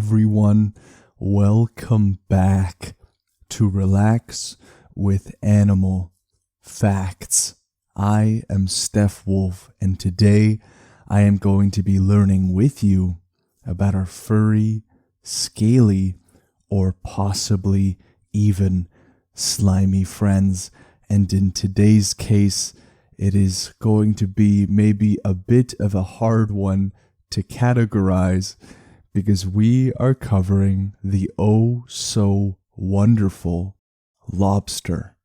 everyone. Welcome back to Relax with Animal Facts. I am Steph Wolf, and today I am going to be learning with you about our furry, scaly, or possibly even slimy friends. And in today's case, it is going to be maybe a bit of a hard one to categorize because we are covering the oh so wonderful lobster.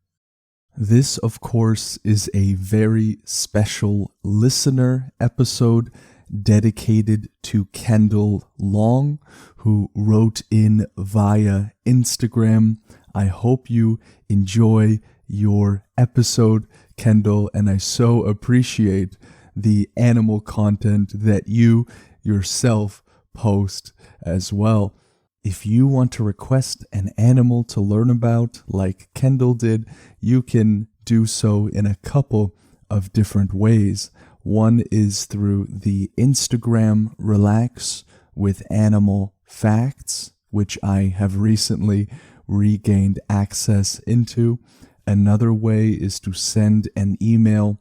This, of course, is a very special listener episode dedicated to Kendall Long, who wrote in via Instagram. I hope you enjoy your episode, Kendall, and I so appreciate the animal content that you yourself post as well. If you want to request an animal to learn about like Kendall did, you can do so in a couple of different ways. One is through the Instagram Relax with Animal Facts, which I have recently regained access into. Another way is to send an email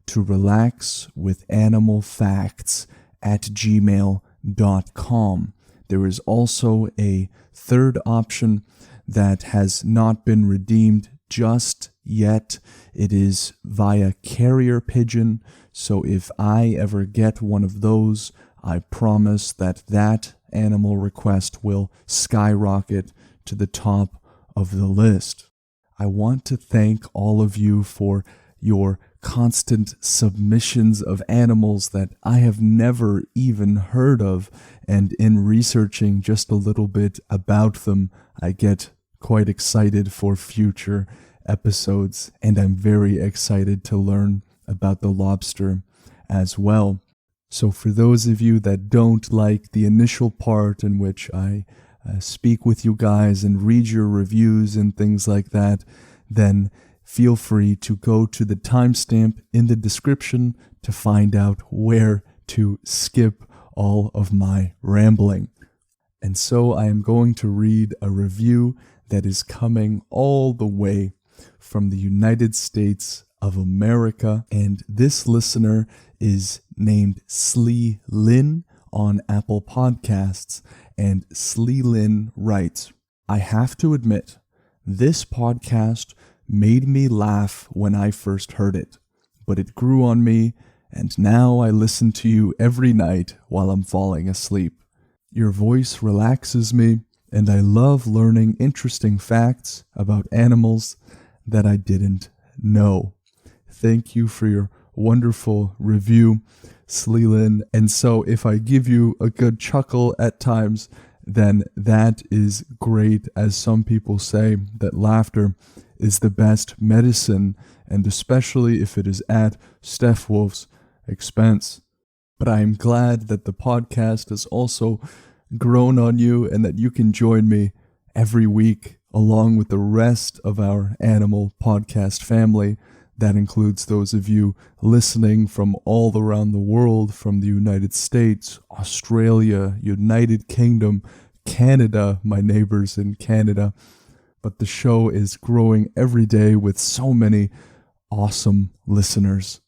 to relaxwithanimalfacts@gmail.com. There is also a third option that has not been redeemed just yet. It is via carrier pigeon. So if I ever get one of those, I promise that animal request will skyrocket to the top of the list. I want to thank all of you for your constant submissions of animals that I have never even heard of, and in researching just a little bit about them, I get quite excited for future episodes, and I'm very excited to learn about the lobster as well. So for those of you that don't like the initial part in which I speak with you guys and read your reviews and things like that, then feel free to go to the timestamp in the description to find out where to skip all of my rambling. And so I am going to read a review that is coming all the way from the United States of America. And this listener is named Slee Lin on Apple Podcasts. And Slee Lin writes, I have to admit, this podcast made me laugh when I first heard it, but it grew on me, and now I listen to you every night while I'm falling asleep. Your voice relaxes me, and I love learning interesting facts about animals that I didn't know. Thank you for your wonderful review, Sleelan. And so if I give you a good chuckle at times, then that is great. As some people say, that laughter is the best medicine, and especially if it is at Steph Wolf's expense. But I am glad that the podcast has also grown on you and that you can join me every week along with the rest of our animal podcast family. That includes those of you listening from all around the world, from the United States, Australia, United Kingdom, Canada, my neighbors in Canada. But the show is growing every day with so many awesome listeners.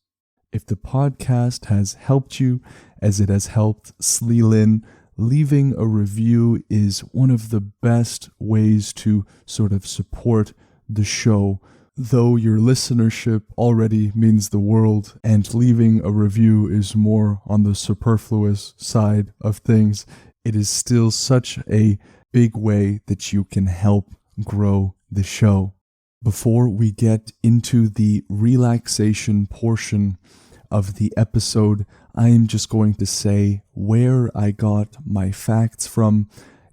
If the podcast has helped you as it has helped Sleelin, leaving a review is one of the best ways to sort of support the show. Though your listenership already means the world, and leaving a review is more on the superfluous side of things, it is still such a big way that you can help grow the show. Before we get into the relaxation portion of the episode, I am just going to say where I got my facts from.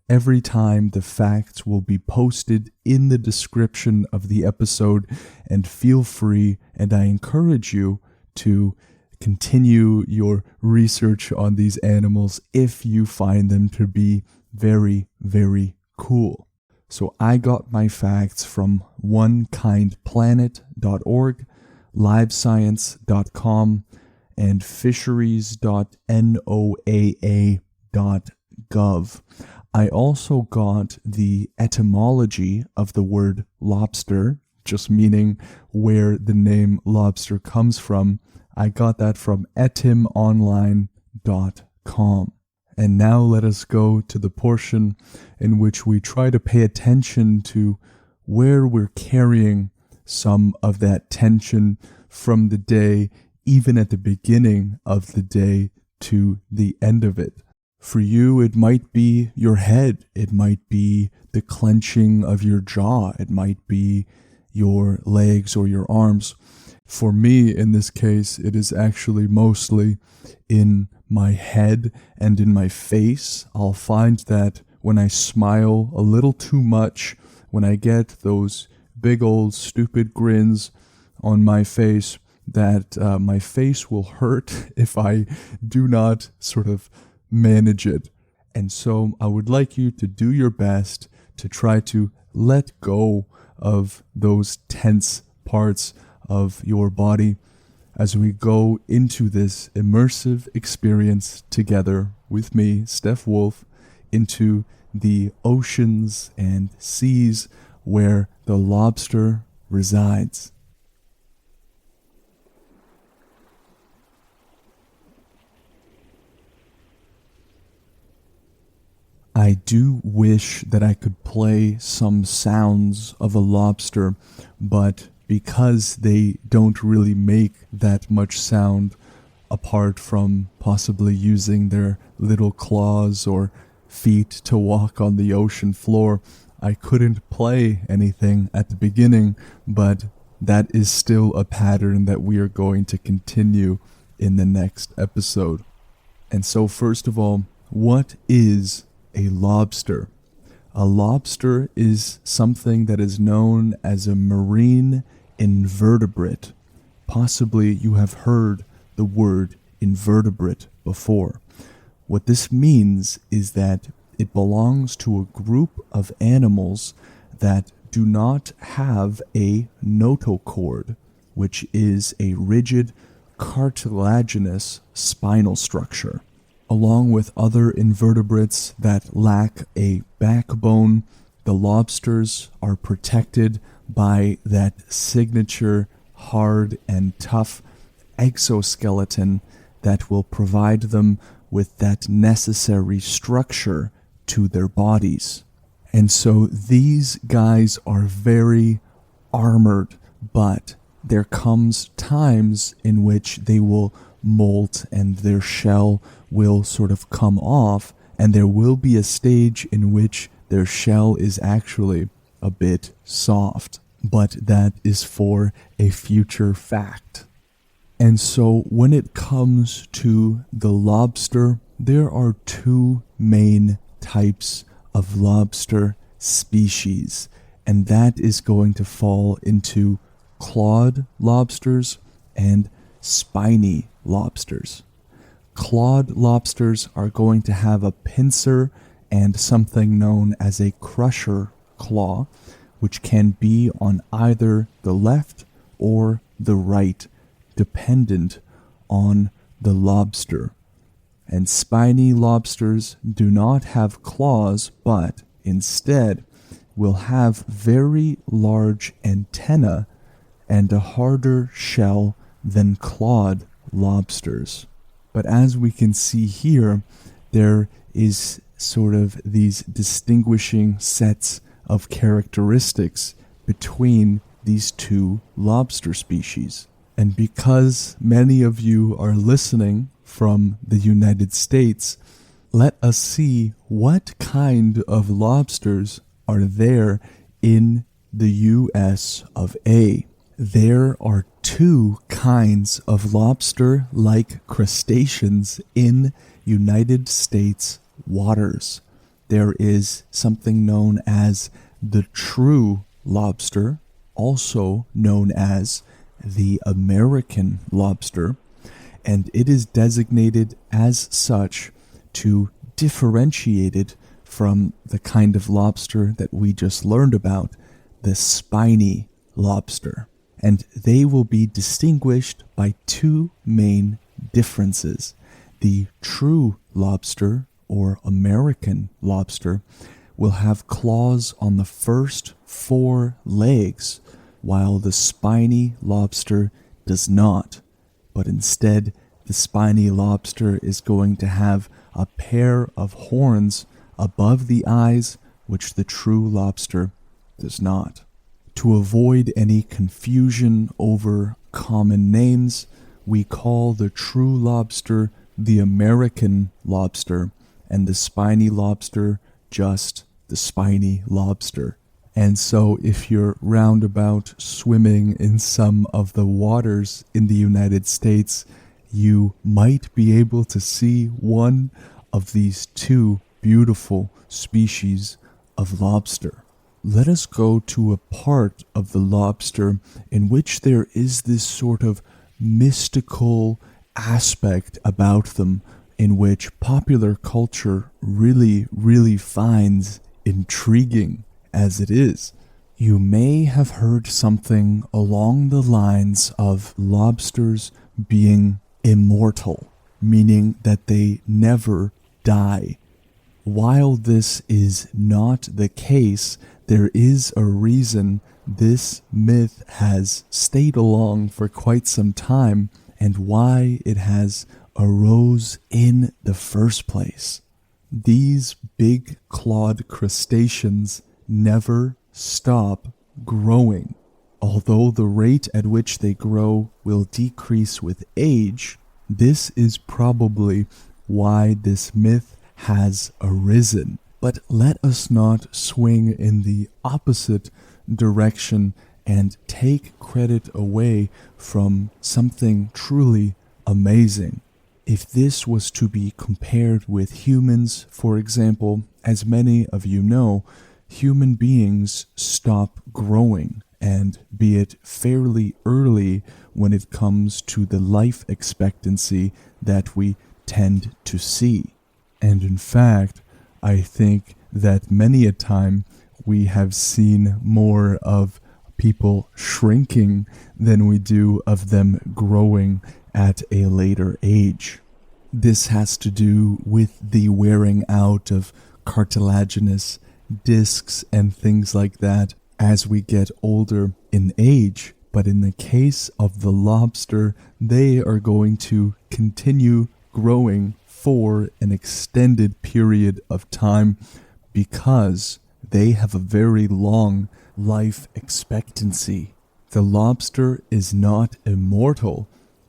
Every time the facts will be posted in the description of the episode, and feel free, and I encourage you to continue your research on these animals if you find them to be very, very cool. So I got my facts from onekindplanet.org, livescience.com, and fisheries.noaa.gov. I also got the etymology of the word lobster, just meaning where the name lobster comes from. I got that from etymonline.com. And now let us go to the portion in which we try to pay attention to where we're carrying some of that tension from the day, even at the beginning of the day to the end of it. For you, it might be your head. It might be the clenching of your jaw. It might be your legs or your arms. For me, in this case, it is actually mostly in my head and in my face. I'll find that when I smile a little too much, when I get those big old stupid grins on my face, that my face will hurt if I do not sort of manage it. And so I would like you to do your best to try to let go of those tense parts of your body as we go into this immersive experience together with me, Steph Wolf, into the oceans and seas where the lobster resides. I do wish that I could play some sounds of a lobster, but because they don't really make that much sound apart from possibly using their little claws or feet to walk on the ocean floor, I couldn't play anything at the beginning, but that is still a pattern that we are going to continue in the next episode. And so first of all, what is a lobster? A lobster is something that is known as a marine invertebrate. Possibly you have heard the word invertebrate before. What this means is that it belongs to a group of animals that do not have a notochord, which is a rigid cartilaginous spinal structure. Along with other invertebrates that lack a backbone, the lobsters are protected by that signature hard and tough exoskeleton that will provide them with that necessary structure to their bodies. And so these guys are very armored, but there comes times in which they will molt and their shell will sort of come off, and there will be a stage in which their shell is actually a bit soft, but that is for a future fact. And so when it comes to the lobster, there are two main types of lobster species, and that is going to fall into clawed lobsters and spiny lobsters. Clawed lobsters are going to have a pincer and something known as a crusher claw, which can be on either the left or the right, dependent on the lobster. And spiny lobsters do not have claws, but instead will have very large antennae and a harder shell than clawed lobsters. But as we can see here, there is sort of these distinguishing sets of characteristics between these two lobster species. And because many of you are listening from the United States, let us see what kind of lobsters are there in the US of A. There are two kinds of lobster-like crustaceans in United States waters. There is something known as the true lobster, also known as the American lobster, and it is designated as such to differentiate it from the kind of lobster that we just learned about, the spiny lobster. And they will be distinguished by two main differences. The true lobster, or American lobster will have claws on the first 4 legs, while the spiny lobster does not. But instead, the spiny lobster is going to have a pair of horns above the eyes, which the true lobster does not. To avoid any confusion over common names, we call the true lobster the American lobster, and the spiny lobster just the spiny lobster. And so if you're roundabout swimming in some of the waters in the United States, you might be able to see one of these 2 beautiful species of lobster. Let us go to a part of the lobster in which there is this sort of mystical aspect about them, in which popular culture really finds intriguing as it is. You may have heard something along the lines of lobsters being immortal, meaning that they never die. While this is not the case, there is a reason this myth has stayed along for quite some time and why it has arose in the first place. These big clawed crustaceans never stop growing. Although the rate at which they grow will decrease with age, this is probably why this myth has arisen. But let us not swing in the opposite direction and take credit away from something truly amazing. If this was to be compared with humans, for example, as many of you know, human beings stop growing, and be it fairly early when it comes to the life expectancy that we tend to see. And in fact, I think that many a time we have seen more of people shrinking than we do of them growing at a later age. This has to do with the wearing out of cartilaginous discs and things like that as we get older in age. But in the case of the lobster, they are going to continue growing for an extended period of time because they have a very long life expectancy. The lobster is not immortal,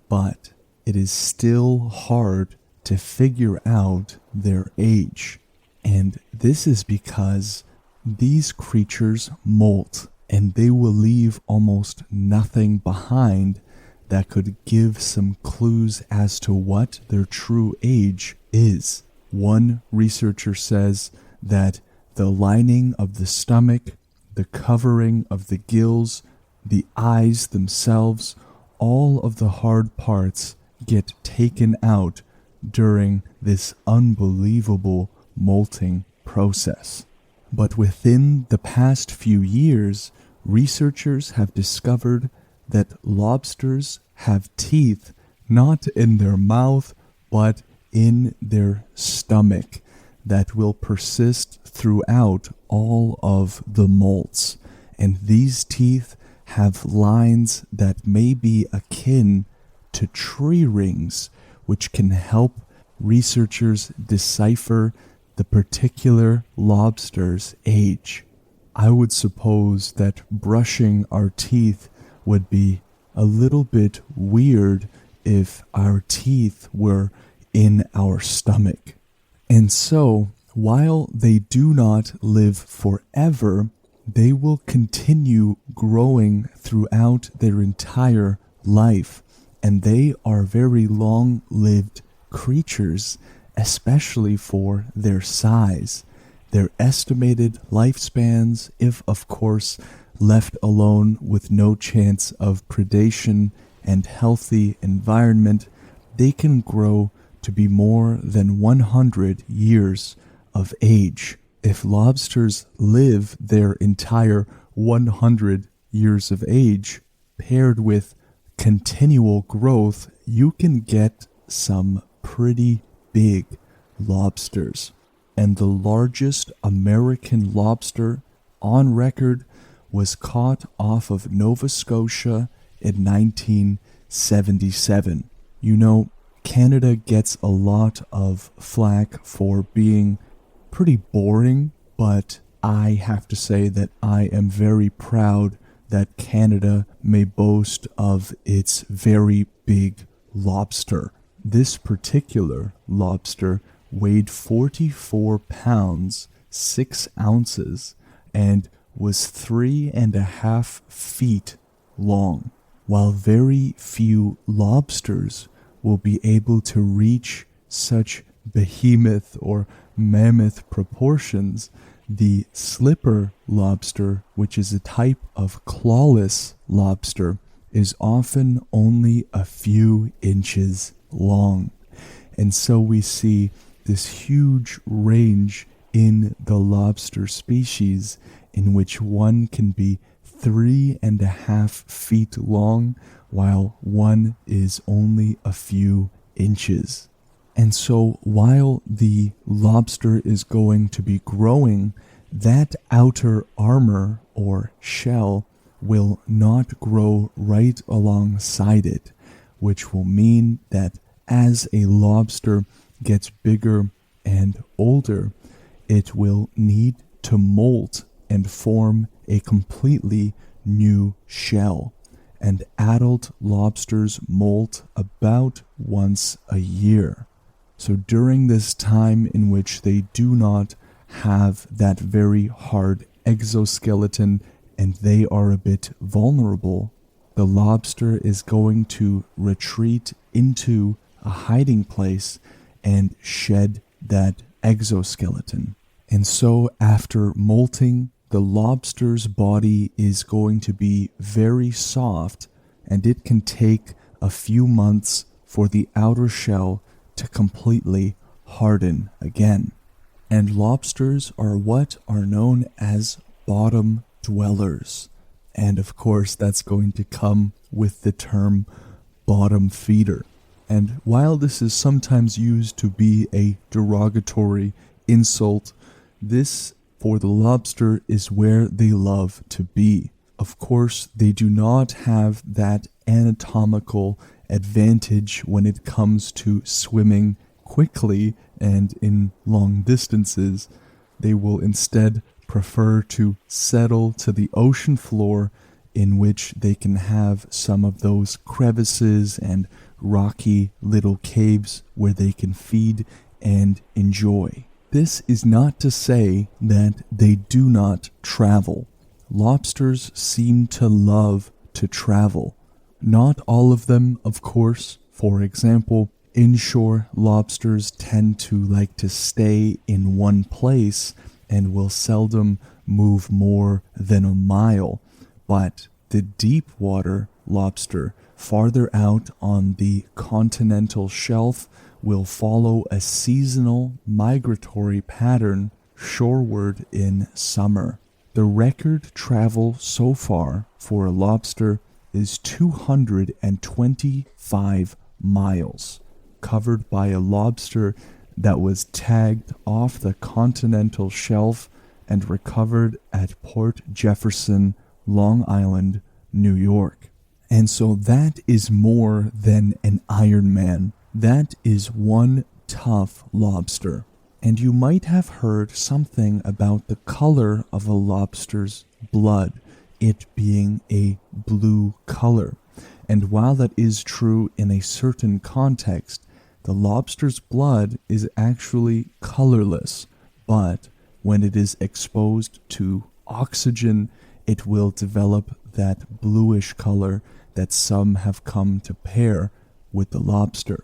but it is still hard to figure out their age. And this is because these creatures molt, and they will leave almost nothing behind that could give some clues as to what their true age is. One researcher says that the lining of the stomach, the covering of the gills, the eyes themselves, all of the hard parts get taken out during this unbelievable molting process. But within the past few years, researchers have discovered that lobsters have teeth not in their mouth, but in their stomach that will persist throughout all of the molts. And these teeth have lines that may be akin to tree rings, which can help researchers decipher the particular lobster's age. I would suppose that brushing our teeth would be a little bit weird if our teeth were in our stomach. And so, while they do not live forever, they will continue growing throughout their entire life, and they are very long-lived creatures, especially for their size. Their estimated lifespans, if of course left alone with no chance of predation and healthy environment, they can grow to be more than 100 years of age. If lobsters live their entire 100 years of age, paired with continual growth, you can get some pretty big lobsters. And the largest American lobster on record was caught off of Nova Scotia in 1977. You know, Canada gets a lot of flack for being pretty boring, but I have to say that I am very proud that Canada may boast of its very big lobster. This particular lobster weighed 44 pounds, 6 ounces, and was 3.5 feet long. While very few lobsters will be able to reach such behemoth or mammoth proportions, the slipper lobster, which is a type of clawless lobster, is often only a few inches long. And so we see this huge range in the lobster species in which one can be 3.5 feet long while one is only a few inches. And so while the lobster is going to be growing, that outer armor or shell will not grow right alongside it, which will mean that as a lobster gets bigger and older, it will need to molt and form a completely new shell. And adult lobsters molt about once a year. So during this time in which they do not have that very hard exoskeleton and they are a bit vulnerable, the lobster is going to retreat into a hiding place and shed that exoskeleton. And so after molting, the lobster's body is going to be very soft, and it can take a few months for the outer shell to completely harden again. And lobsters are what are known as bottom dwellers. And of course, that's going to come with the term bottom feeder. And while this is sometimes used to be a derogatory insult, this for the lobster is where they love to be. Of course, they do not have that anatomical advantage when it comes to swimming quickly and in long distances. They will instead prefer to settle to the ocean floor, in which they can have some of those crevices and rocky little caves where they can feed and enjoy. This is not to say that they do not travel. Lobsters seem to love to travel. Not all of them, of course. For example, inshore lobsters tend to like to stay in one place and will seldom move more than a mile. But the deep water lobster, farther out on the continental shelf, will follow a seasonal migratory pattern shoreward in summer. The record travel so far for a lobster is 225 miles, covered by a lobster that was tagged off the continental shelf and recovered at Port Jefferson, Long Island, New York. And so that is more than an Ironman. That is one tough lobster. And you might have heard something about the color of a lobster's blood, it being a blue color. And while that is true in a certain context, the lobster's blood is actually colorless, but when it is exposed to oxygen, it will develop that bluish color that some have come to pair with the lobster.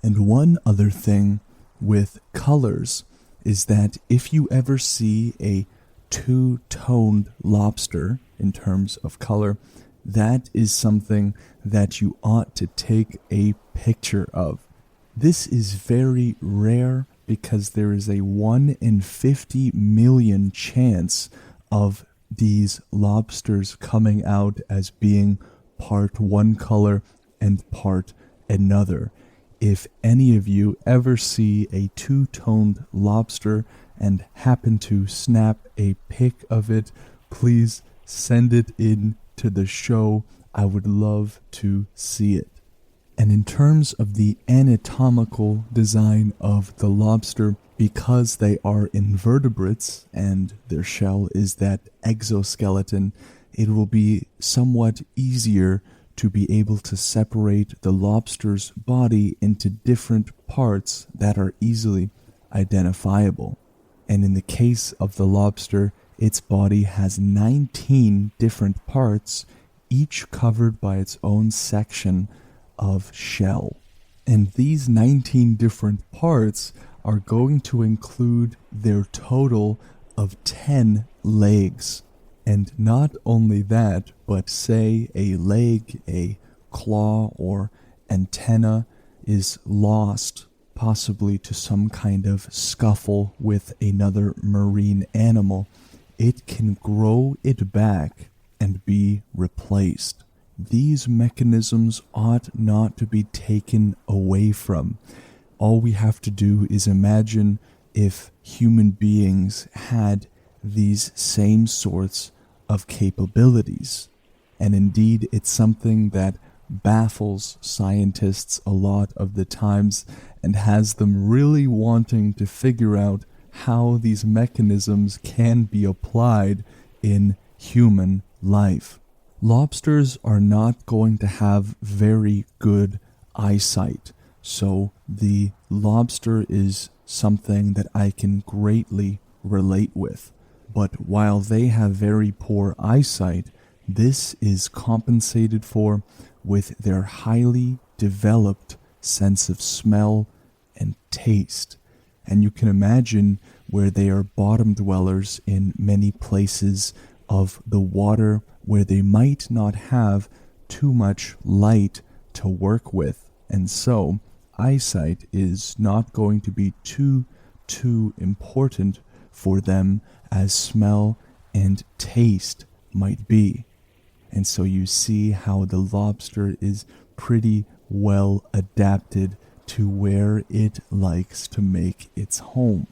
And one other thing with colors is that if you ever see a two-toned lobster in terms of color, that is something that you ought to take a picture of. This is very rare because there is a 1 in 50 million chance of these lobsters coming out as being part one color and part another. if any of you ever see a two-toned lobster and happen to snap a pic of it, please send it in to the show. I would love to see it. And in terms of the anatomical design of the lobster, because they are invertebrates and their shell is that exoskeleton, it will be somewhat easier to be able to separate the lobster's body into different parts that are easily identifiable. And in the case of the lobster, its body has 19 different parts, each covered by its own section of shell. And these 19 different parts are going to include their total of 10 legs. And not only that, but say a leg, a claw, or antenna is lost, possibly to some kind of scuffle with another marine animal, it can grow it back and be replaced. These mechanisms ought not to be taken away from. All we have to do is imagine if human beings had these same sorts of capabilities. And indeed, it's something that baffles scientists a lot of the times and has them really wanting to figure out how these mechanisms can be applied in human life. Lobsters are not going to have very good eyesight, so the lobster is something that I can greatly relate with. But while they have very poor eyesight, this is compensated for with their highly developed sense of smell and taste. And you can imagine where they are bottom dwellers in many places of the water where they might not have too much light to work with. And so eyesight is not going to be too important for them as smell and taste might be. And so you see how the lobster is pretty well adapted to where it likes to make its home.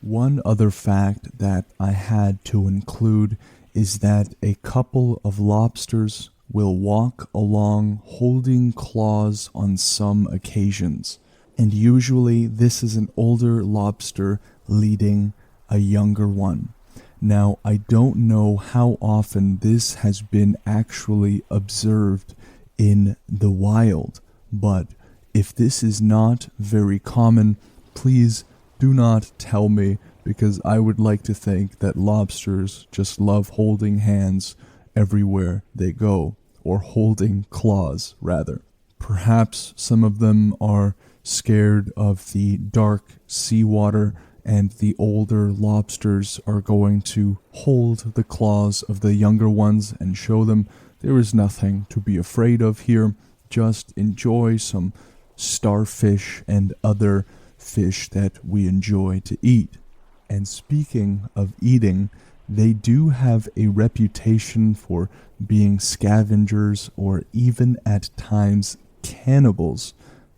One other fact that I had to include is that a couple of lobsters will walk along holding claws on some occasions. And usually this is an older lobster leading a younger one. Now, I don't know how often this has been actually observed in the wild, but if this is not very common, please do not tell me, because I would like to think that lobsters just love holding hands everywhere they go, or holding claws, rather. Perhaps some of them are scared of the dark seawater, and the older lobsters are going to hold the claws of the younger ones and show them there is nothing to be afraid of here. Just enjoy some starfish and other fish that we enjoy to eat. And speaking of eating, they do have a reputation for being scavengers or even at times cannibals.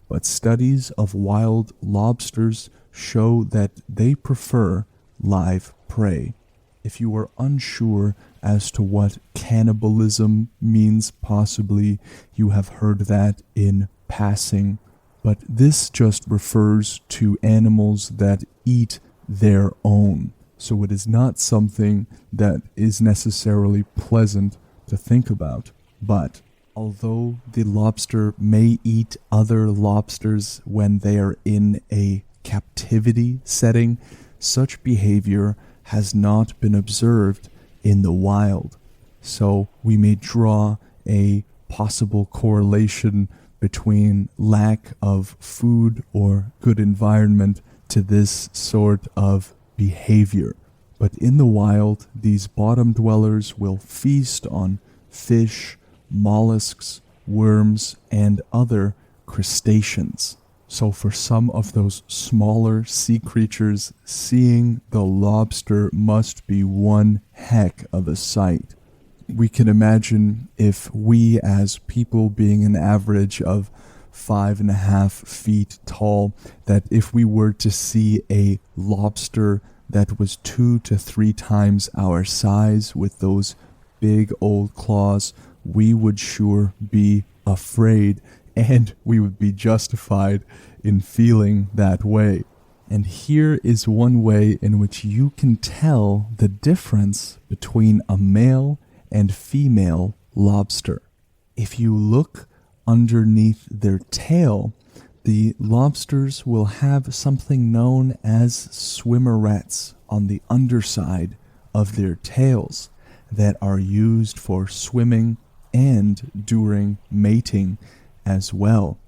But studies of wild lobsters show that they prefer live prey. If you are unsure as to what cannibalism means, possibly you have heard that in passing, but this just refers to animals that eat their own. So it is not something that is necessarily pleasant to think about. But although the lobster may eat other lobsters when they are in a captivity setting, such behavior has not been observed in the wild. So we may draw a possible correlation between lack of food or good environment to this sort of behavior. But in the wild, these bottom dwellers will feast on fish, mollusks, worms, and other crustaceans. So for some of those smaller sea creatures, seeing the lobster must be one heck of a sight. We can imagine if we as people, being an average of 5.5 feet tall, that if we were to see a lobster that was 2 to 3 times our size with those big old claws, we would sure be afraid, and we would be justified in feeling that way. And here is one way in which you can tell the difference between a male and female lobster. If you look underneath their tail, the lobsters will have something known as swimmerets on the underside of their tails that are used for swimming and during mating as well.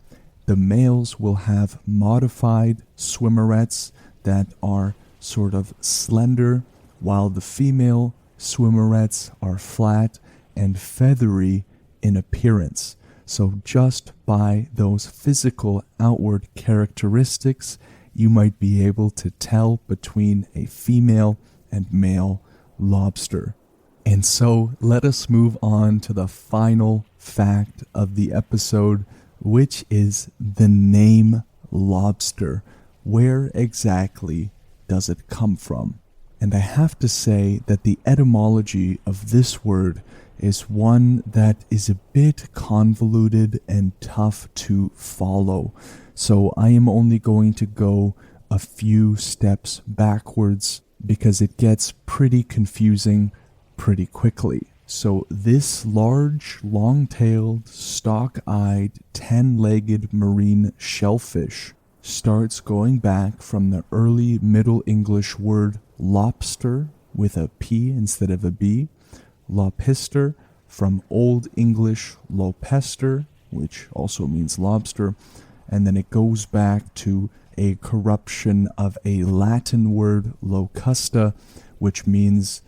The males will have modified swimmerets that are sort of slender, while the female swimmerets are flat and feathery in appearance. So just by those physical outward characteristics, you might be able to tell between a female and male lobster. And so let us move on to the final fact of the episode, which is the name lobster. Where exactly does it come from? And I have to say that the etymology of this word is one that is a bit convoluted and tough to follow. So I am only going to go a few steps backwards because it gets pretty confusing pretty quickly. So this large, long-tailed, stalk-eyed, 10-legged marine shellfish starts going back from the early Middle English word lobster with a P instead of a B, lopister, from Old English lopester, which also means lobster, and then it goes back to a corruption of a Latin word locusta, which means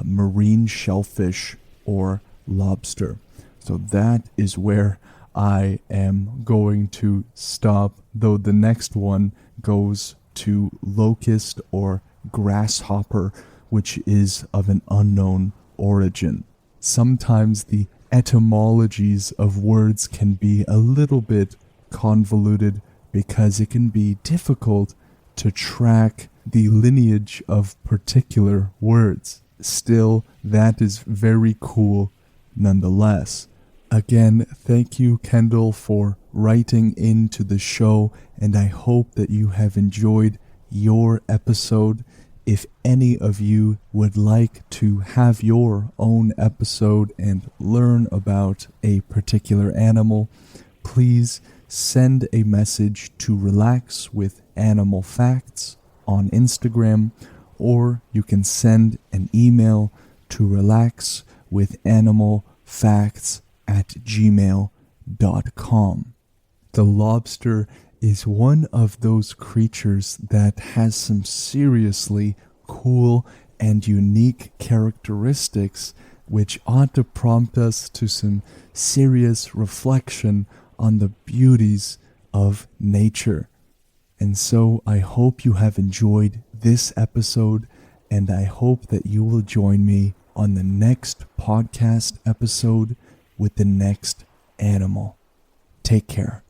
marine shellfish or lobster. So that is where I am going to stop, though the next one goes to locust or grasshopper, which is of an unknown origin. Sometimes the etymologies of words can be a little bit convoluted because it can be difficult to track the lineage of particular words. Still, that is very cool nonetheless. Again, thank you, Kendall, for writing into the show, and I hope that you have enjoyed your episode. If any of you would like to have your own episode and learn about a particular animal, please send a message to Relax with Animal Facts on Instagram, or you can send an email to relaxwithanimalfacts@gmail.com. The lobster is one of those creatures that has some seriously cool and unique characteristics which ought to prompt us to some serious reflection on the beauties of nature. And so I hope you have enjoyed this episode, and I hope that you will join me on the next podcast episode with the next animal. Take care.